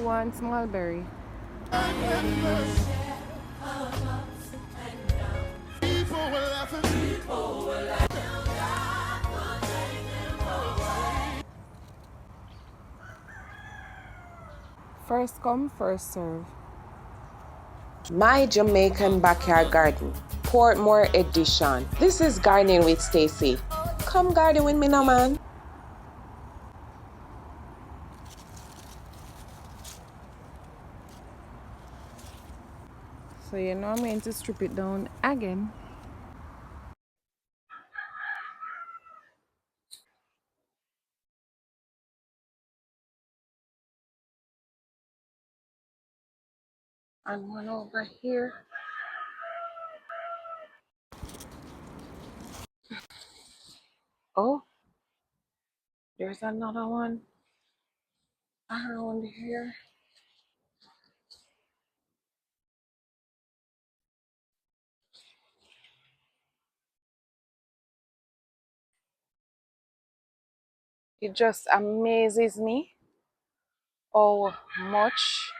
wants mulberry. First come, first serve. My Jamaican Backyard Garden, Portmore Edition. This is Gardening with Stacey. Come garden with me now, man. So you know I'm going to strip it down again. And one over here. Oh, there's another one around here. It just amazes me how much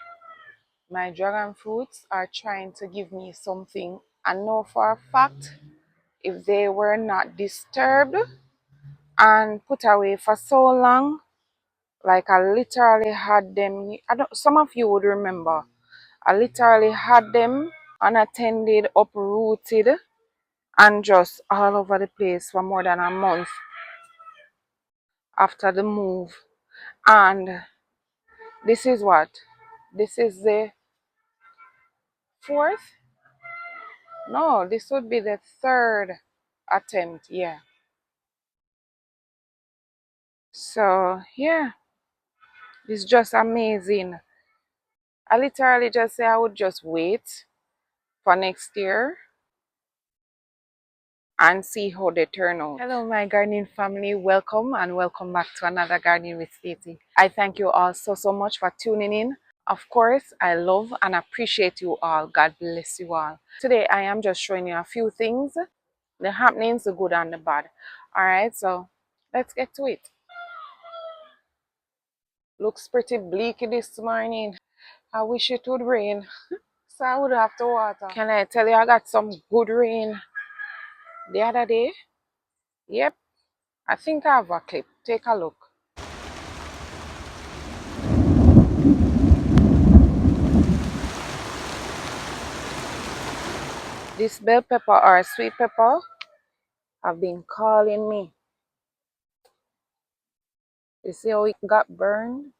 my dragon fruits are trying to give me something. I know for a fact if they were not disturbed and put away for so long, like I literally had them, some of you would remember, I literally had them unattended, uprooted, and just all over the place for more than a month after the move. And this is what? This is the fourth? No, this would be the third attempt, yeah. So, yeah, it's just amazing. I literally just say I would just wait for next year and see how they turn out. Hello, my gardening family. Welcome and welcome back to another Gardening with Stacey. I thank you all so much for tuning in. Of course, I love and appreciate you all. God bless you all. Today, I am just showing you a few things, the happenings, the good and the bad. All right, so let's get to it. Looks pretty bleak this morning. I wish it would rain, so I would have to water. Can I tell you I got some good rain the other day? Yep, I think I have a clip. Take a look. This bell pepper or sweet pepper have been calling me. You see how it got burned?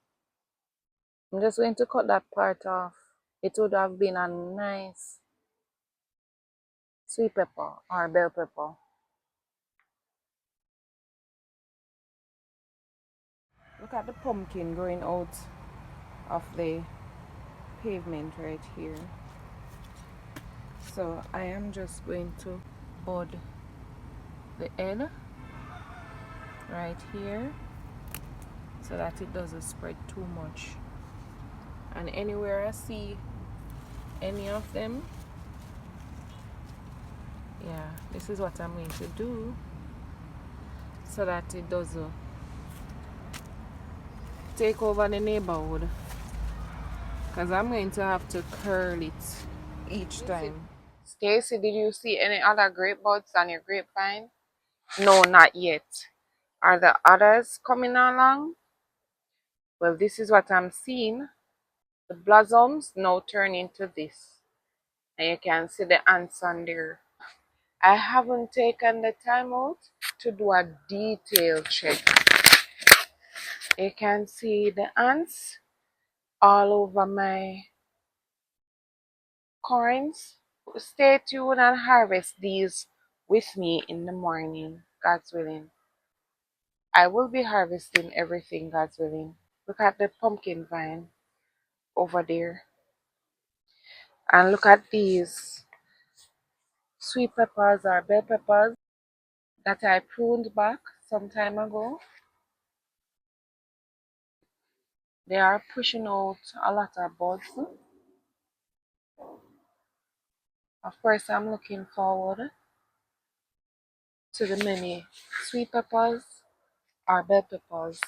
I'm just going to cut that part off. It would have been a nice sweet pepper or bell pepper. Look at the pumpkin growing out of the pavement right here. So I am just going to bud the head right here so that it doesn't spread too much. And anywhere I see any of them, yeah, this is what I'm going to do so that it doesn't take over the neighborhood, because I'm going to have to curl it each time. Stacey, did you see any other grape buds on your grapevine? No, not yet. Are the others coming along? Well, this is what I'm seeing. The blossoms now turn into this, and you can see the ants on there. I haven't taken the time out to do a detailed check. You can see the ants all over my corns. Stay tuned and harvest these with me in the morning, God's willing. I will be harvesting everything, God's willing. Look at the pumpkin vine over there. And look at these sweet peppers or bell peppers that I pruned back some time ago. They are pushing out a lot of buds. Of course, I'm looking forward to the many sweet peppers or bell peppers.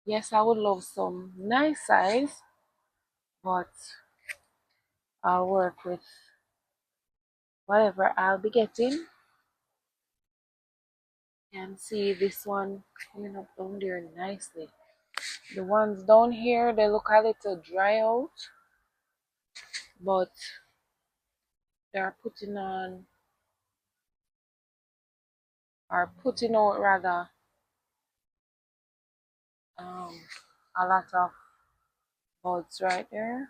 Yes, I would love some nice size but I'll work with whatever I'll be getting. And see this one coming up down there nicely. The ones down here, they look a little dry out, but they're putting out rather um, a lot of buds right there,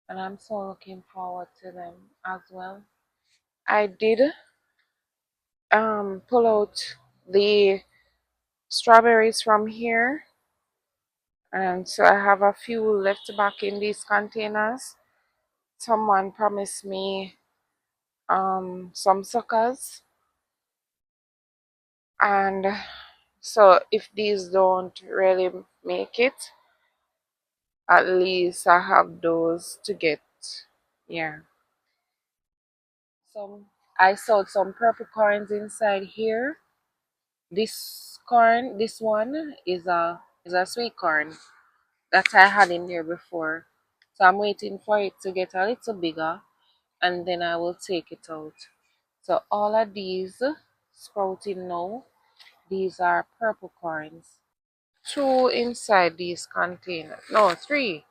and I'm so looking forward to them as well. I did pull out the strawberries from here, and so I have a few left back in these containers. Someone promised me some suckers, and so if these don't really make it, at least I have those to get. Yeah. Some I sowed some purple corns inside here. This one is a sweet corn that I had in there before. So I'm waiting for it to get a little bigger and then I will take it out. So all of these sprouting now, these are purple corns. Two inside these containers. No, three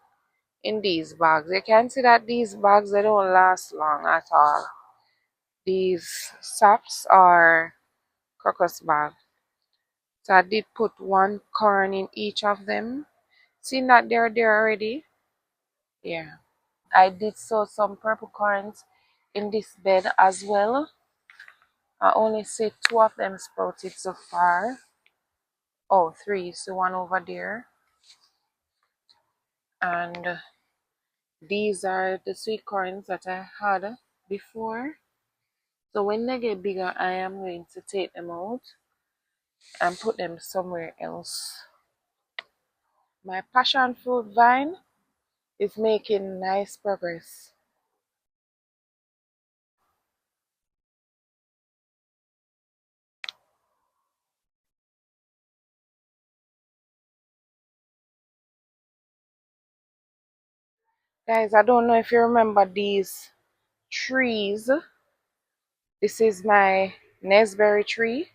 in these bags. You can see that these bags, they don't last long at all. These sacks are crocus bag. So I did put one corn in each of them. Seeing that they're there already? Yeah. I did sow some purple corns in this bed as well. I only see two of them sprouted so far. Oh, three. So one over there. And these are the sweet corns that I had before. So when they get bigger, I am going to take them out and put them somewhere else. My passion fruit vine is making nice progress. Guys, I don't know if you remember these trees. This is my Nesberry tree,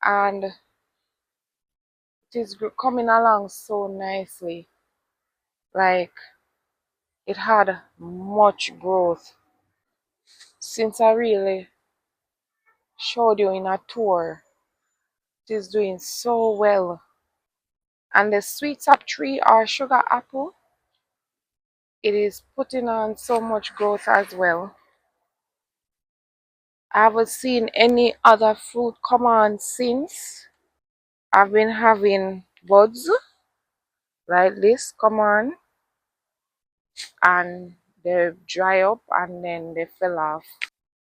and it is coming along so nicely. Like, it had much growth since I really showed you in a tour. It is doing so well. And the sweet sap tree or sugar apple, it is putting on so much growth as well. I haven't seen any other fruit come on since. I've been having buds like this come on and they dry up and then they fell off.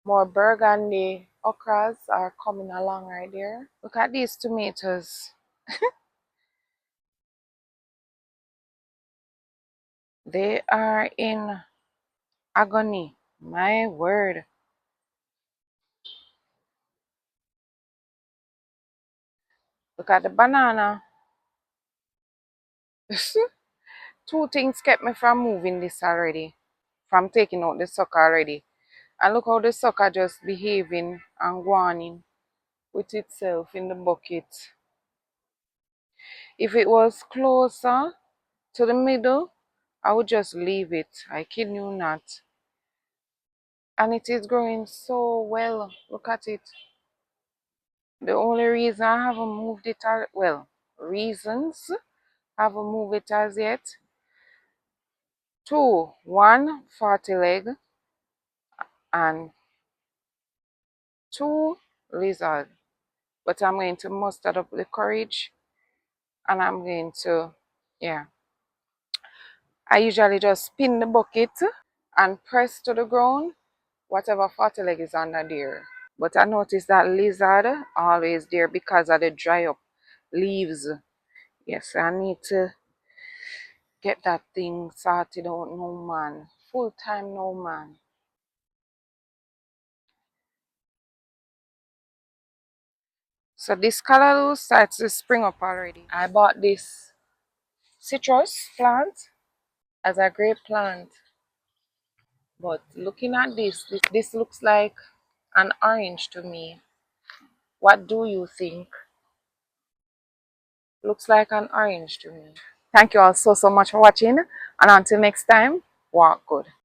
More burgundy okras are coming along right there. Look at these tomatoes. They are in agony. My word. Look at the banana. Two things kept me from moving this already. From taking out the sucker already. And look how the sucker just behaving and going with itself in the bucket. If it was closer to the middle, I would just leave it. I kid you not. And it is growing so well. Look at it. The only reason I haven't moved it, well, reasons I haven't moved it as yet. Two, one, 40 leg, and two, lizard. But I'm going to muster up the courage and I'm going to, yeah. I usually just spin the bucket and press to the ground whatever 40 leg is under there. But I noticed that lizard always there because of the dry up leaves. Yes, I need to get that thing sorted out, no man. Full time, no man. So this callaloo starts to spring up already. I bought this citrus plant as a grape plant. But looking at this looks like an orange to me. What do you think? Looks like an orange to me. Thank you all so much for watching, and until next time, walk good.